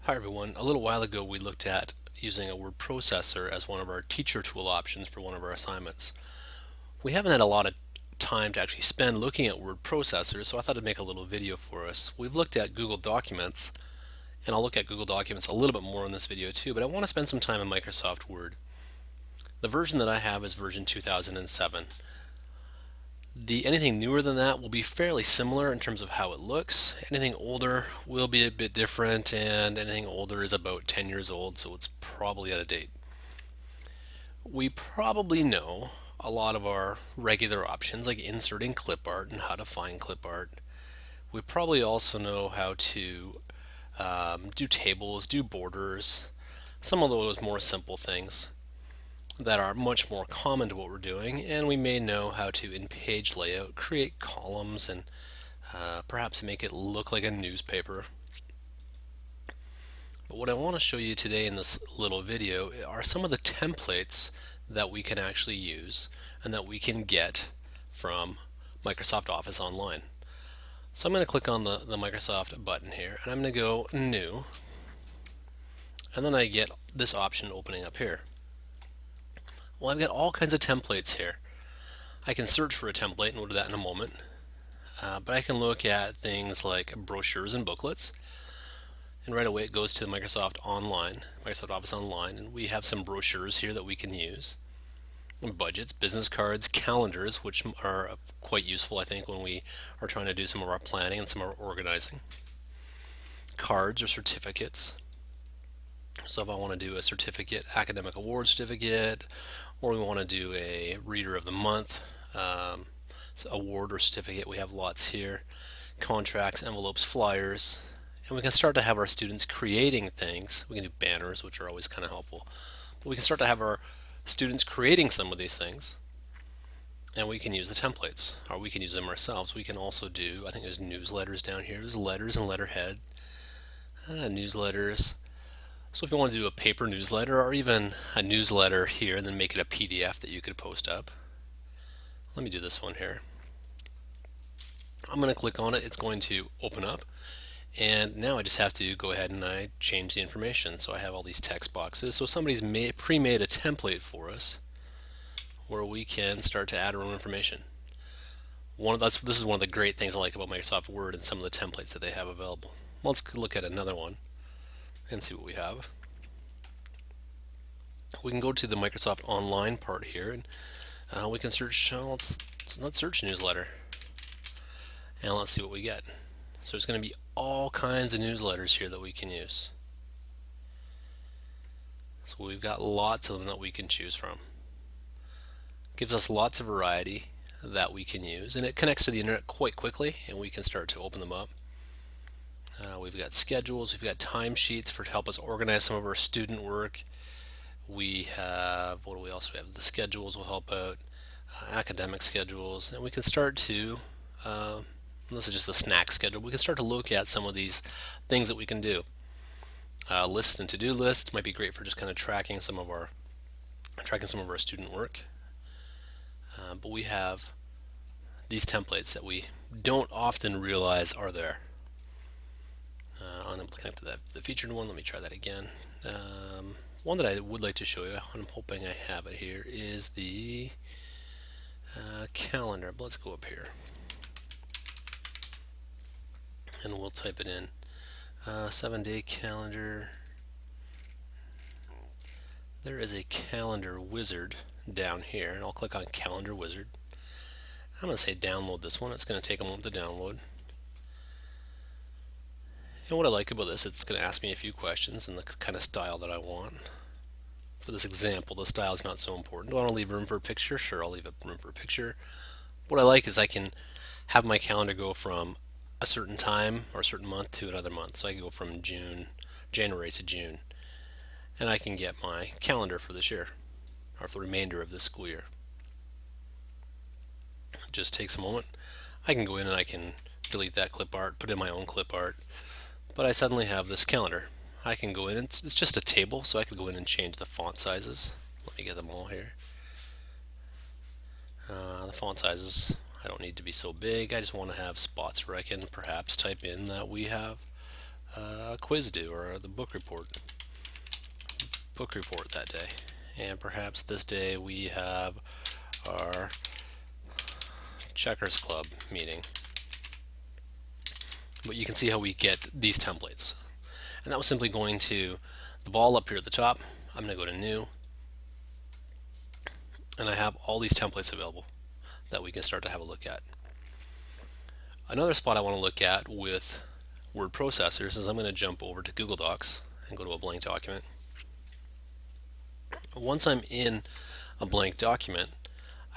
Hi everyone. A little while ago we looked at using a word processor as one of our teacher tool options for one of our assignments. We haven't had a lot of time to actually spend looking at word processors, so I thought I'd make a little video for us. We've looked at Google Documents, and I'll look at Google Documents a little bit more in this video too, but I want to spend some time in Microsoft Word. The version that I have is version 2007. Anything newer than that will be fairly similar in terms of how it looks. Anything older will be a bit different, and anything older is about 10 years old, so it's probably out of date. We probably know a lot of our regular options like inserting clip art and how to find clip art. We probably also know how to do tables, do borders, some of those more simple things that are much more common to what we're doing, and we may know how to, in page layout, create columns and perhaps make it look like a newspaper. But what I want to show you today in this little video are some of the templates that we can actually use and that we can get from Microsoft Office Online. So I'm going to click on the Microsoft button here, and I'm going to go New, and then I get this option opening up here. Well, I've got all kinds of templates here. I can search for a template, and we'll do that in a moment. But I can look at things like brochures and booklets, and right away it goes to Microsoft Online, Microsoft Office Online, and we have some brochures here that we can use. Budgets, business cards, calendars, which are quite useful, I think, when we are trying to do some of our planning and some of our organizing. Cards or certificates. So if I want to do a certificate, academic award certificate, or we want to do a reader of the month award or certificate, we have lots here. Contracts, envelopes, flyers, and we can start to have our students creating things. We can do banners, which are always kind of helpful. But we can start to have our students creating some of these things, and we can use the templates, or we can use them ourselves. We can also do, I think there's newsletters down here. There's letters and letterhead, newsletters. So if you want to do a paper newsletter or even a newsletter here and then make it a PDF that you could post up. Let me do this one here. I'm going to click on it. It's going to open up. And now I just have to go ahead and I change the information. So I have all these text boxes. So somebody's pre-made a template for us where we can start to add our own information. This is one of the great things I like about Microsoft Word and some of the templates that they have available. Let's look at another one and see what we have. We can go to the Microsoft Online part here, and we can search. Let's search newsletter, and let's see what we get. So there's going to be all kinds of newsletters here that we can use. So we've got lots of them that we can choose from. Gives us lots of variety that we can use, and it connects to the internet quite quickly, and we can start to open them up. We've got schedules, we've got timesheets to help us organize some of our student work. We have, what do we also have? The schedules will help out, academic schedules, and we can start to, this is just a snack schedule, we can start to look at some of these things that we can do. Lists and to-do lists might be great for just kind of tracking some of our student work. But we have these templates that we don't often realize are there. I'm going to connect to the featured one. Let me try that again. One that I would like to show you, I'm hoping I have it here, is the calendar. But let's go up here and we'll type it in. 7-day calendar. There is a calendar wizard down here, and I'll click on calendar wizard. I'm going to say download this one. It's going to take a moment to download. And what I like about this, it's going to ask me a few questions in the kind of style that I want. For this example, the style is not so important. Do I want to leave room for a picture? Sure, I'll leave room for a picture. What I like is I can have my calendar go from a certain time or a certain month to another month. So I can go from January to June, and I can get my calendar for this year, or for the remainder of this school year. It just takes a moment. I can go in and I can delete that clip art, put in my own clip art, but I suddenly have this calendar. I can go in, it's just a table, so I can go in and change the font sizes. Let me get them all here. The font sizes, I don't need to be so big. I just want to have spots where I can perhaps type in that we have a quiz due or the book report that day. And perhaps this day we have our checkers club meeting. But you can see how we get these templates. And that was simply going to the ball up here at the top. I'm going to go to new, and I have all these templates available that we can start to have a look at. Another spot I want to look at with word processors is I'm going to jump over to Google Docs and go to a blank document. Once I'm in a blank document,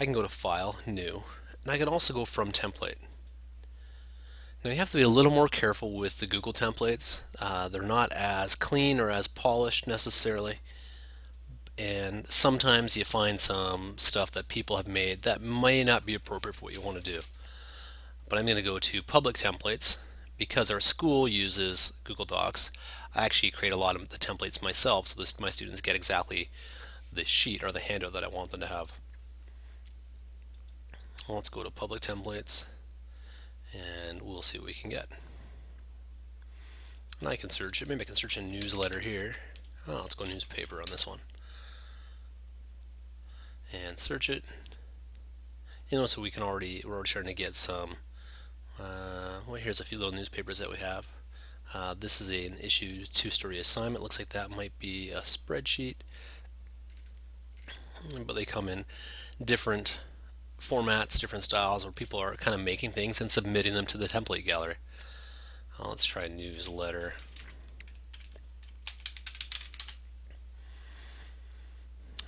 I can go to File, New, and I can also go from Template. Now you have to be a little more careful with the Google templates. They're not as clean or as polished necessarily, and sometimes you find some stuff that people have made that may not be appropriate for what you want to do. But I'm going to go to Public Templates. Because our school uses Google Docs, I actually create a lot of the templates myself so my students get exactly the sheet or the handout that I want them to have. Well, let's go to Public Templates and we'll see what we can get. And I can search it. Maybe I can search a newsletter here. Oh, let's go newspaper on this one. And search it. So we're already starting to get some. Well, here's a few little newspapers that we have. This is an issue 2-story assignment. Looks like that might be a spreadsheet, but they come in different formats, different styles, where people are kind of making things and submitting them to the template gallery. Let's try newsletter.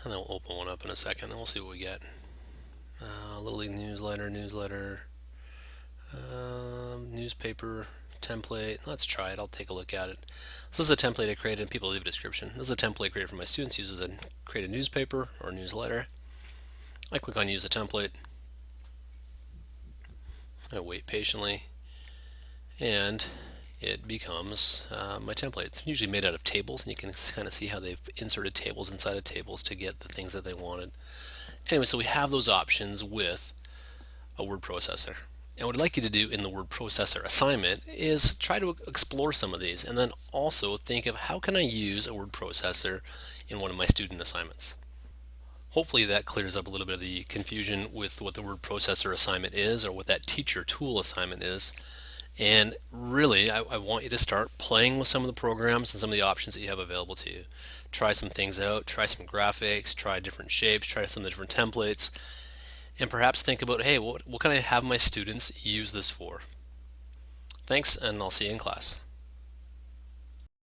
And then we'll open one up in a second and we'll see what we get. Little League newsletter, newspaper, template. Let's try it. I'll take a look at it. So this is a template I created, and people leave a description. This is a template created for my students to use to create a newspaper or newsletter. I click on use a template. I wait patiently, and it becomes my template. It's usually made out of tables, and you can kind of see how they've inserted tables inside of tables to get the things that they wanted. Anyway, so we have those options with a word processor. And what I'd like you to do in the word processor assignment is try to explore some of these, and then also think of how can I use a word processor in one of my student assignments. Hopefully that clears up a little bit of the confusion with what the word processor assignment is or what that teacher tool assignment is. And really, I want you to start playing with some of the programs and some of the options that you have available to you. Try some things out, try some graphics, try different shapes, try some of the different templates, and perhaps think about, hey, what can I have my students use this for? Thanks, and I'll see you in class.